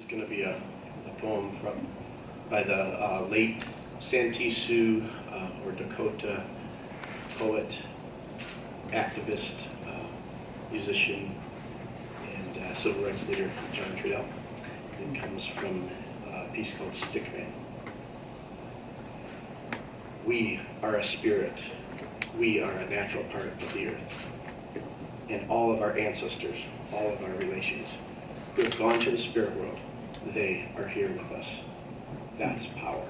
going to be a poem by the late Santee Sioux or Dakota poet, activist, musician, and civil rights leader John Trudell. It comes from a piece called Stickman. We are a spirit. We are a natural part of the earth. And all of our ancestors, all of our relations who have gone to the spirit world, they are here with us. That's power.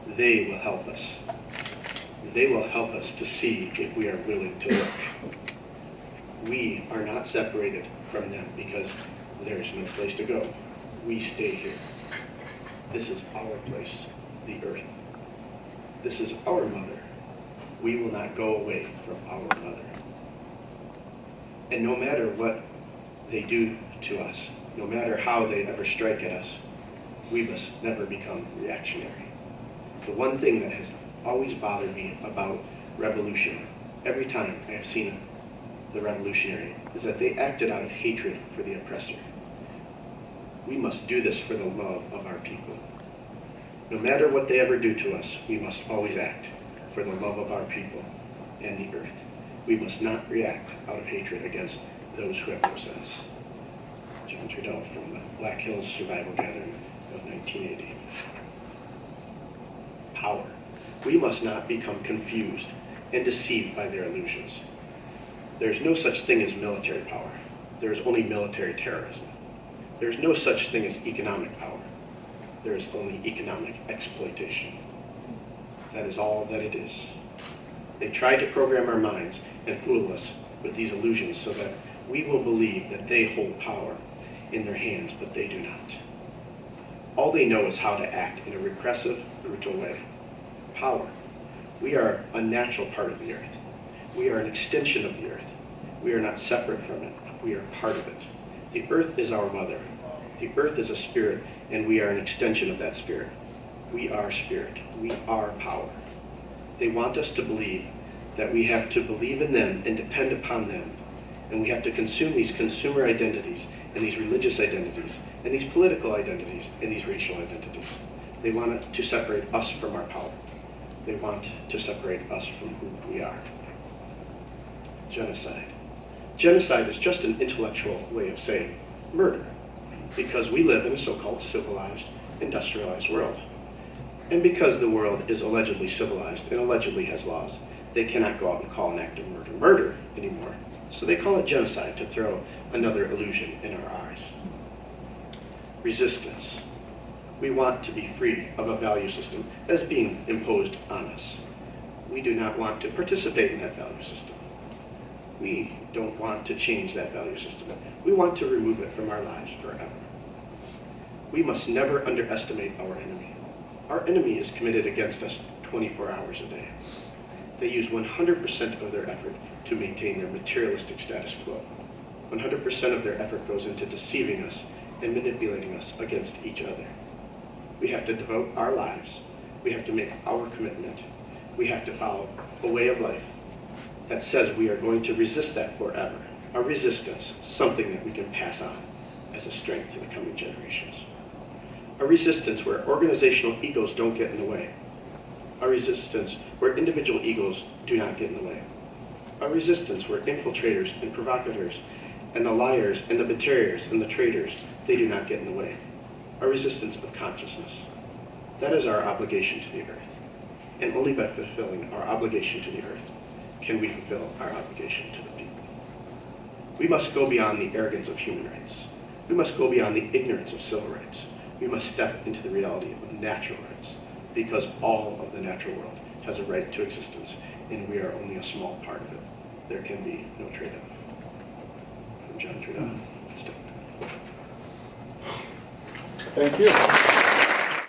They will help us. They will help us to see if we are willing to look. We are not separated from them because there is no place to go. We stay here. This is our place, the earth. This is our mother. We will not go away from our mother. And no matter what they do to us, no matter how they ever strike at us, we must never become reactionary. The one thing that has always bothered me about revolution, every time I have seen the revolutionary, is that they acted out of hatred for the oppressor. We must do this for the love of our people. No matter what they ever do to us, we must always act for the love of our people and the earth. We must not react out of hatred against those who have no sense. John Trudell from the Black Hills Survival Gathering of 1980. Power. We must not become confused and deceived by their illusions. There is no such thing as military power. There is only military terrorism. There is no such thing as economic power. There is only economic exploitation. That is all that it is. They try to program our minds and fool us with these illusions so that we will believe that they hold power in their hands, but they do not. All they know is how to act in a repressive, brutal way. Power. We are a natural part of the earth. We are an extension of the earth. We are not separate from it. We are part of it. The earth is our mother. The earth is a spirit, and we are an extension of that spirit. We are spirit. We are power. They want us to believe that we have to believe in them and depend upon them, and we have to consume these consumer identities and these religious identities and these political identities and these racial identities. They want to separate us from our power. They want to separate us from who we are. Genocide. Genocide is just an intellectual way of saying murder, because we live in a so-called civilized, industrialized world. And because the world is allegedly civilized and allegedly has laws, they cannot go out and call an act of murder anymore. So they call it genocide to throw another illusion in our eyes. Resistance. We want to be free of a value system that is being imposed on us. We do not want to participate in that value system. We don't want to change that value system. We want to remove it from our lives forever. We must never underestimate our enemy. Our enemy is committed against us 24 hours a day. They use 100% of their effort to maintain their materialistic status quo. 100% of their effort goes into deceiving us and manipulating us against each other. We have to devote our lives. We have to make our commitment. We have to follow a way of life that says we are going to resist that forever. A resistance, something that we can pass on as a strength to the coming generations. A resistance where organizational egos don't get in the way. A resistance where individual egos do not get in the way. A resistance where infiltrators and provocateurs and the liars and the betrayers and the traitors, they do not get in the way. A resistance of consciousness. That is our obligation to the earth. And only by fulfilling our obligation to the earth can we fulfill our obligation to the people. We must go beyond the arrogance of human rights. We must go beyond the ignorance of civil rights. We must step into the reality of natural rights, because all of the natural world has a right to existence, and we are only a small part of it. There can be no trade-off. From John Trudell. Thank you.